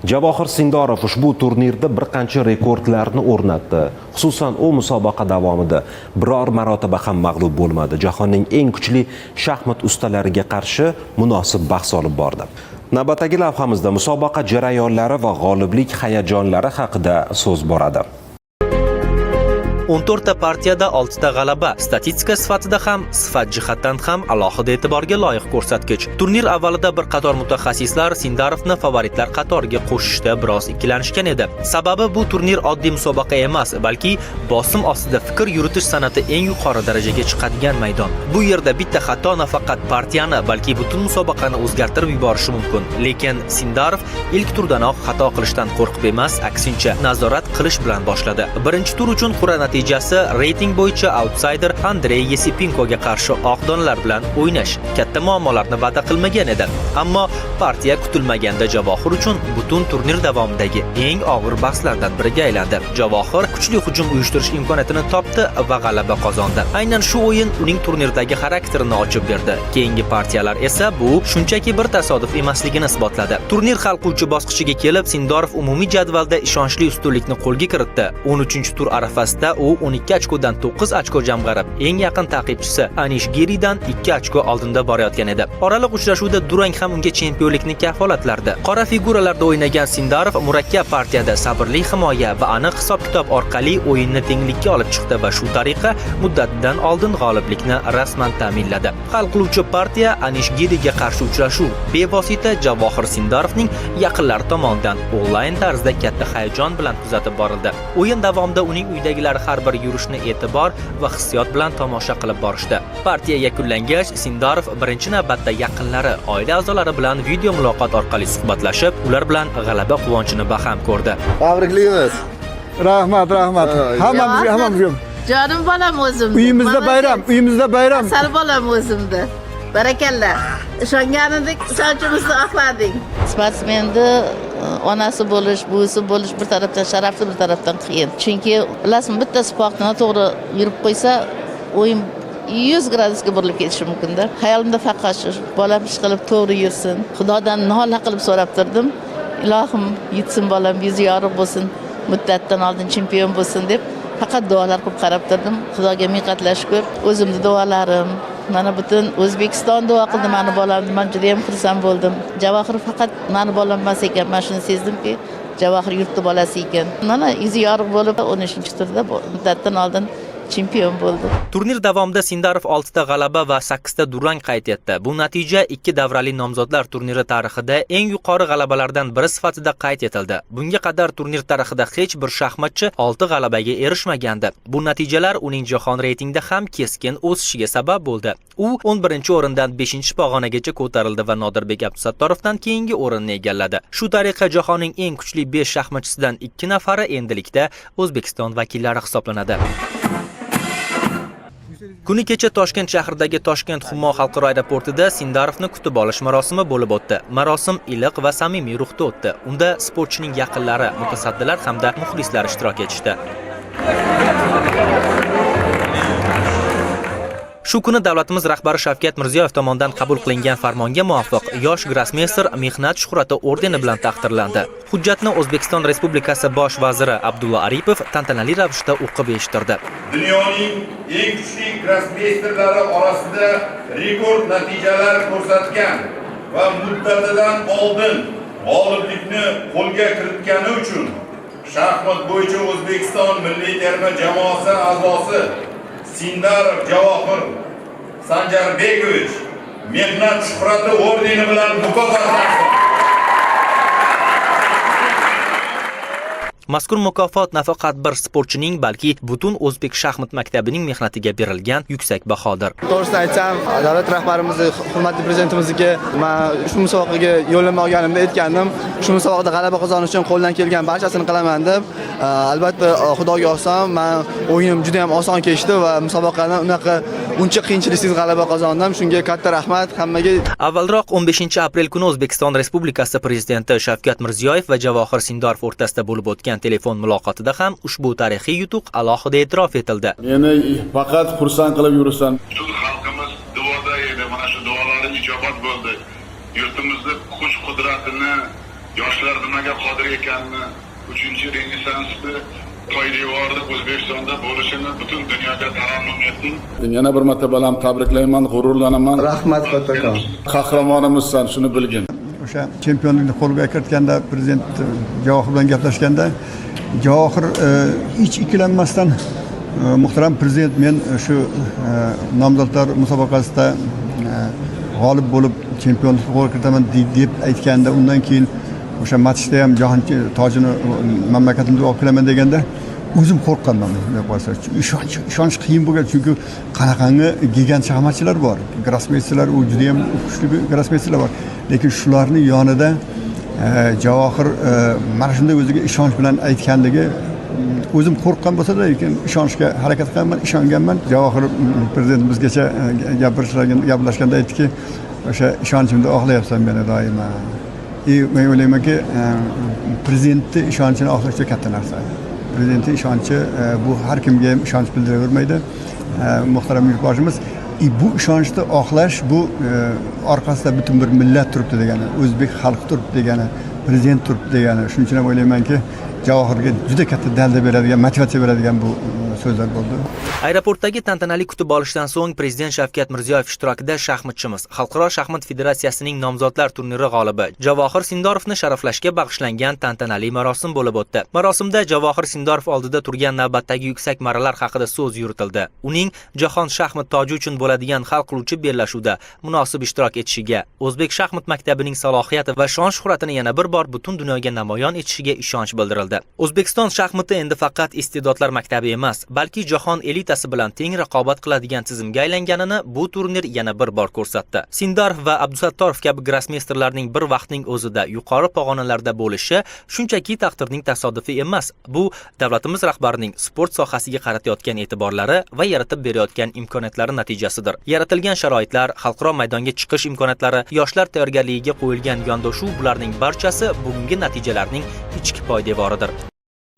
Javohir Sindorov ushbu turnirda bir qancha rekordlarni o'rnatdi. Xususan, u musobaqa davomida biror marotaba ham mag'lub bo'lmadi. Jahonning eng kuchli shaxmat ustalariga qarshi munosib bahs olib bordi. Navbatdagi lavhamizda musobaqa jarayonlari va g'oliblik hayajonlari haqida so'z boradi. 14 ta partiyada 6 ta g'alaba. Statistika sifatida ham, sifat jihatdan ham alohida e'tiborga loyiq ko'rsatkich. Turnir avvalida bir qator mutaxassislar Sindarovni favoritlar qatoriga qo'shishda biroz ikkilanishgan edi. Sababi bu turnir oddiy musobaqa emas, balki bosim ostida fikr yuritish san'ati eng yuqori darajaga chiqadigan maydon. Bu yerda bitta xato nafaqat partiyani, balki butun musobaqani o'zgartirib yuborishi mumkin. Lekin Sindarov ilk turdanoq xato qilishdan qo'rqib emas, aksincha nazorat qilish bilan boshladi. Birinchi tur uchun qur'a natijasi reyting bo'yicha outsider Andrey Yesipinkoga qarshi oq donlar bilan o'ynash katta muammolarni va'da qilmagan edi. Ammo partiya kutilmaganda Javohir uchun butun turnir davomidagi eng og'ir bahslardan biriga aylandi. Javohir kuchli hujum uyushtirish imkoniyatini topdi va g'alaba qozondi. Aynan shu o'yin uning turnirdagi xarakterini ochib berdi. Keyingi partiyalar esa bu shunchaki bir tasodif emasligini isbotladi. Turnir hal qiluvchi bosqichiga kelib, Sindorov umumiy jadvalda ishonchli ustunlikni qo'lga kiritdi. 13-tur arafasida u 12 ochkodan 9 ochko jamg'arib, eng yaqin ta'qibchisi Anish Giridan 2 ochko oldinda borayotgan edi. Oraliq uchrashuvda durang ham unga chempionlikni kafolatlardi. Qora figuralarda o'ynagan Sindarov murakkab partiyada sabrli himoya va aniq hisob-kitob orqali o'yinni tenglikka olib chiqdi va shu tariqa muddatidan oldin g'oliblikni rasman ta'minladi. Hal qiluvchi partiya Anish Giriga qarshi uchrashuv bevosita Javohir Sindarovning yaqinlari tomonidan onlayn tarzda katta hayajon bilan kuzatib borildi. O'yin davomida uning uydagilar har bir yurishni e'tibor va hissiyot bilan tomosha qilib borishdi. Partiya yakunlangach, Sindarov birinchi navbatda yaqinlari, oila a'zolari bilan video muloqot orqali suhbatlashib, ular bilan g'alaba quvonchini baham ko'rdi. Tabriklaymiz. Rahmat. Hammamizga. Jonim bolam o'zimda. Uyimizda bayram. Asal bolam o'zimda. Barakalla. Ishonganidek ishonchimizni oqlading. Sportsmenni onasi bo'lish, buvisi bo'lish bir tarafdan sharafli, bir tarafdan qiyin. Chunki bilasizmi, bitta sportni to'g'ri yurib qo'ysa, o'yin 100 gradusga burilib ketishi mumkin-da. Hayolimda faqat shu bolam ish qilib to'g'ri yursin. Xudodan nola qilib so'rab turdim. Ilohim yetsin bolam, yuzi yorug' bo'lsin, muddatdan oldin chempion bo'lsin deb faqat duolar qilib qarab turdim. Xudoga ming qatla shukr. O'zimning duolarim, mana butun O'zbekiston duo qildi meni bolamni. Men juda ham xursand bo'ldim. Javohir faqat meni bolam emas ekan, men shuni sezdimki, Javohir yurtni bolasi ekan. Mana yuzi yorug' bo'lib 13-turda muddatdan oldin chempion bo'ldi. Turnir davomida Sindarov 6 ta g'alaba va 8 ta durang qayd etdi. Bu natija 2 davrali nomzodlar turniri tarixida eng yuqori g'alabalardan biri sifatida qayd etildi. Bunga qadar turnir tarixida hech bir shaxmatchi 6 g'alabaga erishmagandi. Bu natijalar uning jahon reytingida ham keskin o'sishiga sabab bo'ldi. U 11-o'rindan 5-pog'onagacha ko'tarildi va Nodirbek Abdusattorovdan keyingi o'rinni egalladi. Shu tariqa jahonning eng kuchli 5 shaxmatchisidan 2 nafari endilikda O'zbekiston vakillari hisoblanadi. Kuni kecha Toshkent shahridagi Toshkent Humo xalqaro aeroportida Sindarovni kutib olish marosimi bo'lib o'tdi. Marosim iliq va samimiy ruhda o'tdi. Unda sportchining yaqinlari, mutasaddilar hamda muxlislar ishtirok etishdi. Shu kuni davlatimiz rahbari Shavkat Mirziyoyev tomonidan qabul qilingan farmonga muvofiq yosh grossmeyster mehnat shuhrati ordeni bilan taqdirlandi. Hujjatni O'zbekiston Respublikasi bosh vaziri Abdulla Aripov tantanali ravishda o'qib eshittirdi. Dunyoning eng kuchli grossmeysterlari orasida rekord natijalar ko'rsatgan va muddatidan oldin g'oliblikni qo'lga kiritgani uchun shaxmat bo'yicha O'zbekiston milliy terma jamoasi a'zosi Sindarov Javohir Sanjarbekovich mehnat shuhrati ordeni bilan mukofotlandi. Mazkur mukofot nafaqat bir sportchining, balki butun o'zbek shaxmat maktabining mehnatiga berilgan yuksak bahodir. To'g'risini aytsam, davlat rahbarimizni, hurmatli prezidentimizga men shu musobaqaga yo'llanma olganimda aytgandim, shu musobaqada g'alaba qozonish uchun qo'ldan kelgan barchasini qilaman deb. Albatta, Xudoga oson, men o'yinim juda ham oson kechdi va musobaqani uncha qiyinchiliksiz g'alaba qozondim. Shunga katta rahmat hammaga. Avvalroq 15-aprel kuni O'zbekiston Respublikasi prezidenti Shavkat Mirziyoyev va Javohir Sindorov o'rtasida bo'lib o'tgan telefon muloqotida ham ushbu tarixiy yutuq alohida e'tirof etildi. Meni faqat xursand qilib yuribsan. Butun xalqimiz duoda edi. Mana shu duolarning ijobat bo'ldi. Yurtimizning kuch qudratini yoshlar nimaga qodir ekanini, 3-renessansni poydevorida O'zbekistonda bo'lishini butun dunyoga tarannum etding. Yana bir martabalam tabriklayman, g'ururlanaman. Rahmat kattakon. Qahramonimizsan, shuni bilgin. O'sha chempionlikni qo'lga kiritganda prezident Javohir bilan gaplashganda Javohir hech ikkilanmasdan muhtaram prezident, men shu nomzodlar musobaqasida g'olib bo'lib chempionlikni qo'lga kiritaman deb aytganda, undan keyin o'sha matchda ham jahon tojini mamlakatimizga olib kelaman deganda o'zim qo'rqqanman. Ishonch qiyin bo'lgan, chunki qanaqangi gigant shaxmatchilar bor, grossmeysterlar, u juda ham kuchli grossmeysterlar bor. Lekin shularni yonida Javohir mana shunday o'ziga ishonch bilan aytganligi, o'zim qo'rqqan bo'lsa-da, lekin ishonishga harakat qilaman, ishonganman. Javohir prezidentimizgacha gaplashganda aytdiki, o'sha ishonchimni oqlayapsan meni doimo. Men o'ylaymanki, prezidentni ishonchini oqlash juda katta narsa. Prezidentning ishonchi bu har kimga ham ishonch bildiravermaydi. Muhtaram yurtboshimiz, bu ishonchni oqlash, bu orqasida butun bir millat turibdi degani, o'zbek xalqi turibdi degani, prezident turibdi degani. Shuning uchun ham o'ylaymanki, Javohirga juda katta dalda beradigan, motivatsiya beradigan bu so'zlar bo'ldi. Aeroportdagi tantanali kutib olishdan so'ng Prezident Shavkat Mirziyoyev ishtirokida shaxmatchimiz Xalqaro shaxmat federatsiyasining nomzodlar turniri g'olibi Javohir Sindorovni sharaflashga bag'ishlangan tantanali marosim bo'lib o'tdi. Marosimda Javohir Sindorov oldida turgan navbatdagi yuksak marralar haqida so'z yuritildi. Uning jahon shaxmat toji uchun bo'ladigan hal qiluvchi bellashuvda munosib ishtirok etishiga, O'zbek shaxmat maktabining salohiyati va shon-shuhratini yana bir bor butun dunyoga namoyon etishiga ishonch bildirildi. O'zbekiston shaxmati endi faqat iste'dodlar maktabi emas, balki jahon elitasi bilan teng raqobat qiladigan tizimga aylanganini bu turnir yana bir bor ko'rsatdi. Sindorov va Abdusattorov kabi grossmeysterlarning bir vaqtning o'zida yuqori pog'onalarda bo'lishi shunchaki taqdirning tasodifi emas. Bu davlatimiz rahbarining sport sohasiga qaratayotgan e'tiborlari va yaratib berayotgan imkoniyatlari natijasidir. Yaratilgan sharoitlar, xalqaro maydonga chiqish imkoniyatlari, yoshlar tayyorgarligiga qo'yilgan yondashuv, bularning barchasi bugungi natijalarning ichki poydevoridir.